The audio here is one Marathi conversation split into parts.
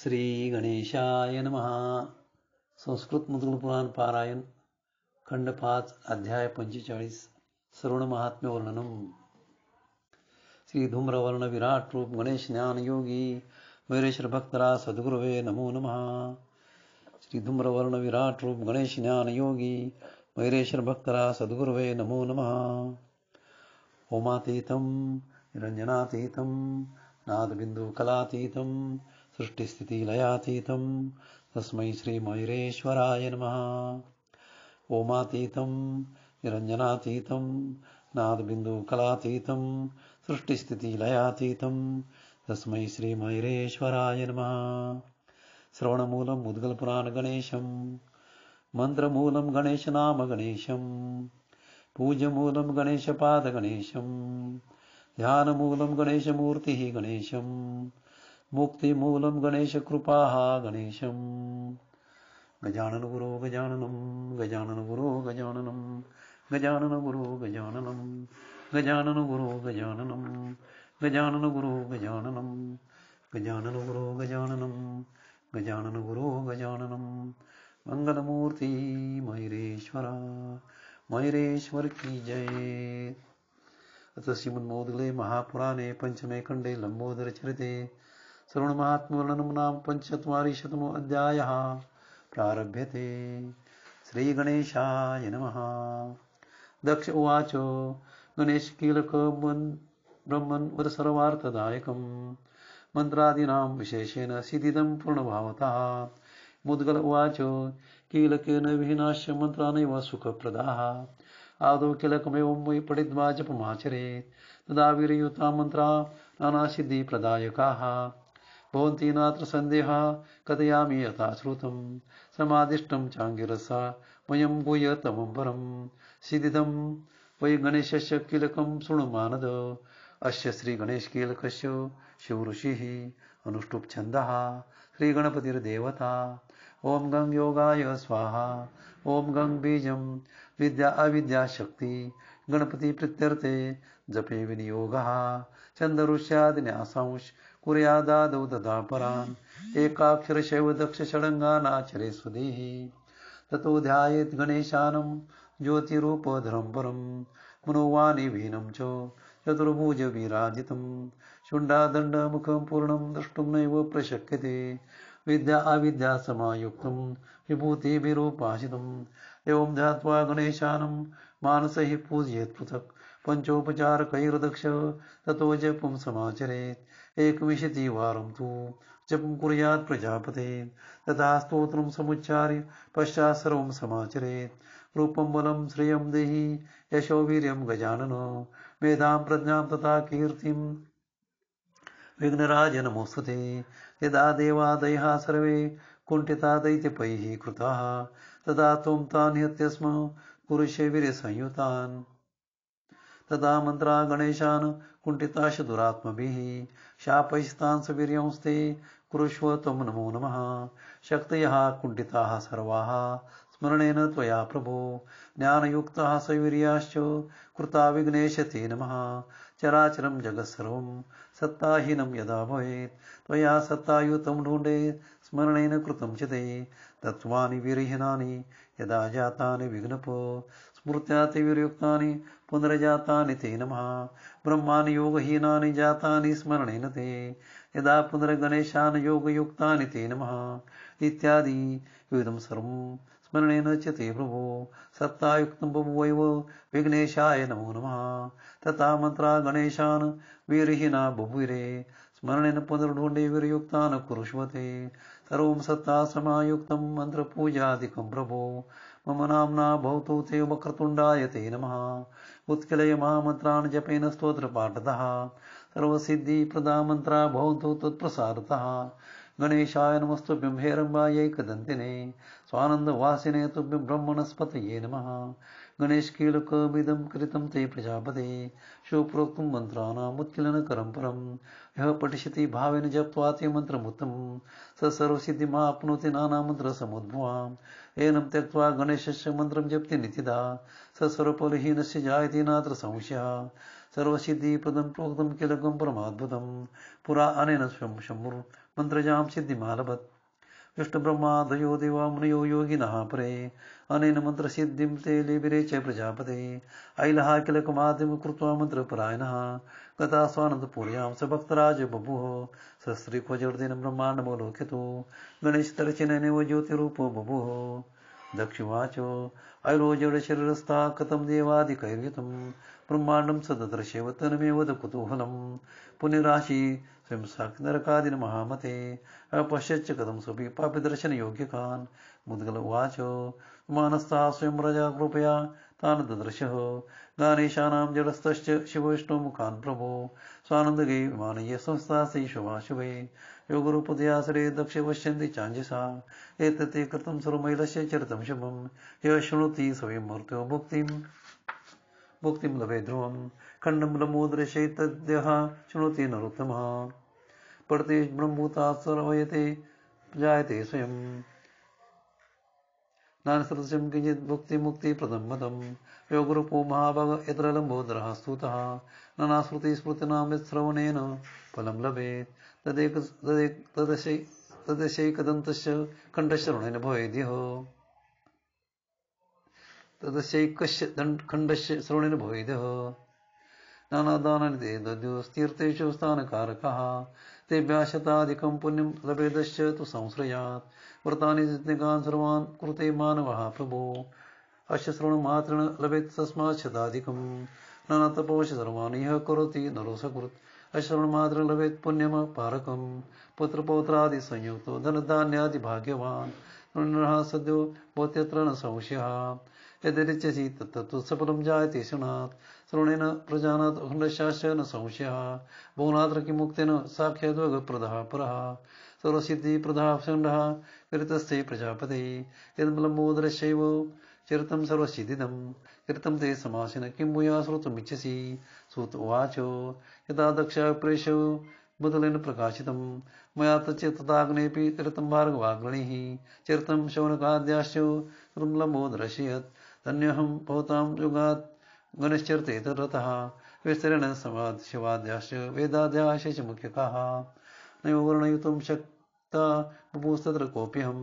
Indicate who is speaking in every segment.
Speaker 1: श्री गणेशाय नमः. संस्कृत मुद्गल पुराण पारायण खंड 5 अध्याय 45 श्रवण महात्म्य वर्णनम. श्री धूम्रवर्ण विराट रूप गणेश ज्ञान योगी मयूरेश्वर भक्तरा सद्गुरुवे नमो नमः. श्री धूम्रवर्ण विराट रूप गणेश ज्ञान योगी मयूरेश्वर भक्तरा सद्गुरुवे नमो नमः. ओमातीतं निरंजनातीतं नादबिंदु कलातीतं सृष्टिस्थिति लयातीतं तस्मै श्री मयूरेश्वराय नमः. ओमातीतं निरंजनातीतं नादबिंदु कलातीतं सृष्टिस्थिति लयातीतं तस्मै श्री मयूरेश्वराय नमः. श्रवणमूलं मुद्गल पुराण गणेशं मंत्रमूलं गणेश नाम गणेशं पूज्यमूलं गणेशपाद गणेशं ध्यानमूलं गणेशमूर्तिः गणेशं मुक्तिमूलं गणेशकृपाः गणेशं. गजानन गुरो गजाननं गजानन गुरो गजाननं गजानन गुरो गजाननं गजानन गुरो गजाननं गजानन गुरो गजाननं गजानन गुरो गजाननं गजानन गुरो गजाननं. मंगलमूर्ति मयूरेश्वरा मयूरेश्वर की जय. अथ श्रीमन्मौद्गले महापुराणे पंचमे खंडे लंबोदर चरिते श्रवण महात्म्यवर्णनं नाम पंचचत्वारिंशतमो अध्यायः प्रारभ्यते. श्री गणेशाय नमः. दक्ष उवाच गणेशकीलकं ब्रह्मन् वद सर्वार्थदायकं मन्त्रादीनां विशेषेण सिद्धिदं पूर्णभावतः. मुद्गल उवाच कीलकेन विहीनाश्च मन्त्राणैव सुखप्रदाः आदौ कीलकमेवं वै पठित्वा जपमाचरेत् तदा वीर्ययुता मन्त्रा नानासिद्धिप्रदायकाः भवन्ति नात्र सन्देहः. कथयामि यथा श्रुतं समादिष्टं चाङ्गिरसा वयं भूयतमं परं सिद्धिदं वै गणेशस्य कीलकं शृणुमानद. अस्य श्रीगणेशकीलकस्य शिवऋषिः अनुष्टुप् छन्दः श्रीगणपतिर्देवता. ॐ गं योगाय स्वाहा ॐ गं बीजं विद्या अविद्या शक्ति गणपति प्रीत्यर्थे जपे विनियोगः. छन्दरुष्यादिन्यासांश कुर्यादादौ ददा परान् एकाक्षरशैव दक्ष षडङ्गानाचरे स्वदेः. ततो ध्यायेत् गणेशानं ज्योतिरूपधरं परं मनोवाणी विहीनं च चतुर्भुज विराजितं शुण्डादण्डमुखं पूर्णं द्रष्टुं नैव प्रशक्यते विद्या अविद्या समायुक्तं विभूतिभिरूपासितं. एवं ध्यात्वा गणेशानं मानसैः पूजयेत् पृथक् पञ्चोपचारकैर्दक्ष ततो जपं समाचरेत्. एकविंशतिवारं तु जपं कुर्यात् प्रजापते तथा स्तोत्रं समुच्चार्य पश्चात् सर्वं समाचरेत्. रूपं बलं श्रियं देहि यशो वीर्यं गजानन मेधां प्रज्ञां तथा कीर्तिं विघ्नराज नमोस्तुते. यदा देवादयः सर्वे कुण्ठिता दैत्यपैः कृताः तदा त्वं तान् हत्य स्म कुरुष्ये वीर्यसंयुतान्. तदा मन्त्रा गणेशान् कुण्ठिताश्च दुरात्मभिः शापैस्तान् सवीर्यंस्ते कुरुष्व त्वं नमो नमः. शक्तयः कुण्ठिताः सर्वाः स्मरणेन त्वया प्रभो ज्ञानयुक्ताः सवीर्याश्च कृता विघ्नेश ते नमः. चराचरं जगत्सर्वं सत्ताहीनं यदा भवेत् त्वया सत्तायुतं ढूण्ढेत् स्मरणेन कृतं च ते तत्त्वानि वीर्यहीनानि यदा जातानि विघ्नप स्मृत्या ते वीर्युक्तानि पुनर्जातानि ते नमः. ब्रह्माणि योगहीनानि जातानि स्मरणेन ते यदा पुनर्गणेशान् योगयुक्तानि ते नमः. इत्यादि विविधं सर्वं स्मरणेन च ते प्रभो सत्तायुक्तं बभूवैव विघ्नेशाय नमो नमः. तथा मन्त्रा गणेशान् वीर्यहीना बभूविरे स्मरणेन पुनर्ढूण्डे वीर्युक्तान् कुरुष्वते. सर्वं सत्ता समायुक्तं मन्त्रपूजादिकं प्रभो मम नाम्ना भवतु ते वक्रतुण्डाय ते नमः. उत्कलय महामन्त्रान् जपेन स्तोत्रपाठतः सर्वसिद्धिप्रदा मन्त्रा भवन्तु तत्प्रसादतः. गणेशाय नमस्तुभ्यं हेरम्बायैकदन्तिने स्वानन्दवासिने तुभ्यं ब्रह्मणस्पतये नमः. गणेशकीलकमिदं कृतं ते प्रजापते शिवप्रोक्तं मन्त्राणाम् उत्कीलनकरं परं यः पठिष्यति भावेन जप्त्वा ते मन्त्रमुत्तमं स सर्वसिद्धिमाप्नोति नानामन्त्रसमुद्भवाम्. एनं त्यक्त्वा गणेशस्य मन्त्रं जप्ति नित्यदा स सर्वफलहीनस्य जायते नात्र संशयः. सर्वसिद्धिप्रदं प्रोक्तं किलकं परमाद्भुतं पुरा अनेन शम्भुर्मन्त्रजां सिद्धिमालभत् विष्णुब्रह्मादयो देवा मुनयो योगिनः परे अनेन मन्त्रसिद्धिं ते लिबिरे च प्रजापते ऐलः किलकमाद्यं कृत्वा मन्त्रपरायणः गता स्वानन्दपुर्यां स भक्तराज बभुः सहस्रीक्वजर्दिनं ब्रह्माण्डमोलोक्यतो गणेशतर्चनेनैव ज्योतिरूपो बभुः दक्षुवाच ऐलोजडशरीरस्था कथं देवादिकैर्युतं ब्रह्माण्डं सददर्शेव तन्मेव कुतूहलं पुण्यराशि स्वयं साक्षनरकादिन महामते अपश्यच्च कथं स्वपि पापिदर्शनयोग्यकान् मुद्गल उवाच मानस्था स्वयं रजा कृपया तान् ददर्शः गानेशानां जडस्तश्च शिवविष्णुमुखान् प्रभो स्वानन्दगे विमानय्य संस्थास्यै शुभाशुभे योगरूपदयासरे दक्ष पश्यन्ति चाञ्जसा एतते कृतं सर्वमैलस्य चरितं शुभं य शृणोति स्वयं मूर्तो मुक्तिं लभे ध्रुवं खण्डं लम्बोदरशैतद्यः शृणोति नरोत्तमः पठते ब्रह्मभूतात् सर्वयते जायते स्वयं नानसदृशं किञ्चित् मुक्तिप्रदं मतं योगरूपो महाभाग यत्र लम्बोदरः स्तुतः नानाश्रुतिस्मृतीनामृतश्रवणेन फलं लभेत् तदशैकदन्तस्य कण्ठश्रवणेन भवेद्यः तदस्यैकस्य खण्डस्य श्रवणेन भवेदः नानादानानि ते दद्योस्तीर्थेषु स्थानकारकः तेभ्यः शताधिकं पुण्यं लभेदश्च तु संश्रयात् व्रतानि जिज्ञान् सर्वान् कृते मानवः प्रभो अस्य श्रवणमात्रेण लभेत् तस्मात् शताधिकं नानातपोष सर्वान् यः करोति नरो सकृत् अस्य श्रवणमात्रेण लभेत् पुण्यमपारकं पुत्रपौत्रादि संयुक्तो धनधान्यादिभाग्यवान् नरः सद्यो भवत्यत्र न संशयः यदिच्छसि तत्तु सफलं जायते शृणात् श्रवणेन प्रजानात् अखण्डशास्य न संशयः भुवनात्र किमुक्तेन साक्षाद्वगप्रदः परः सर्वसिद्धिप्रदः षण्डः कृतस्ते प्रजापते यद्लम्बोदरस्यैव चरितं सर्वसिद्धिदं कृतं ते समासेन किं भूया श्रोतुमिच्छसि सूत उवाच यदा दक्षप्रेषो मुदलेन प्रकाशितं मया तच्च तथाग्नेऽपि चरितं भार्गवाग्रणीः चरितं शौनकाद्याश्च लम्बोदरस्य धन्यहं भवतां युगात् गणेशचरिते तद्रतः विस्तरेण शिवाद्याश्च वेदाद्याः शेषमुख्यकाः नैव वर्णयितुं शक्ता बभूस्तत्र कोऽप्यहं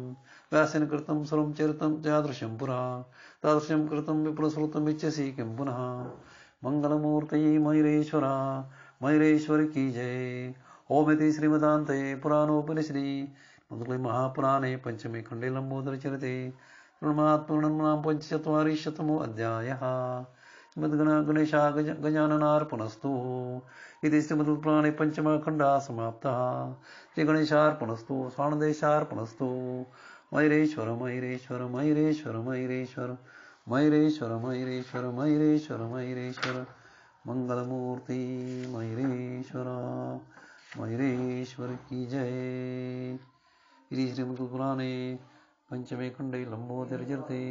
Speaker 1: व्यासेन कृतं सर्वं चरितं यादृशं पुरा तादृशं कृतं विप्रश्रुतुमिच्छसि किं पुनः मङ्गलमूर्तये मयूरेश्वर की जय ओमिति श्रीमदान्ते पुराणोपनिषदि महापुराणे पञ्चमे खण्डे लम्बोदरचरिते ऋणमात्पूर्णं पञ्चचत्वारिंशतमो अध्यायः श्रीमद्गणेशा गजाननार्पणस्तु इति श्रीमद्पुराणे पञ्चमखण्डः समाप्तः श्रीगणेशार्पणस्तु स्वानन्देशार्पणस्तु मयूरेश्वर मयूरेश्वर मयूरेश्वर मयूरेश्वर मयूरेश्वर मयूरेश्वर मयूरेश्वर मयूरेश्वर मंगलमूर्ति मयूरेश्वर मयूरेश्वर की जय। इति श्रीमद्पुराणे पंचमे खण्डे लम्बोदरचरिते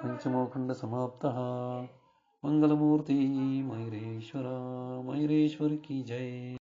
Speaker 1: पंचमो खण्ड समाप्तः। मंगलमूर्ति मयूरेश्वर की जय।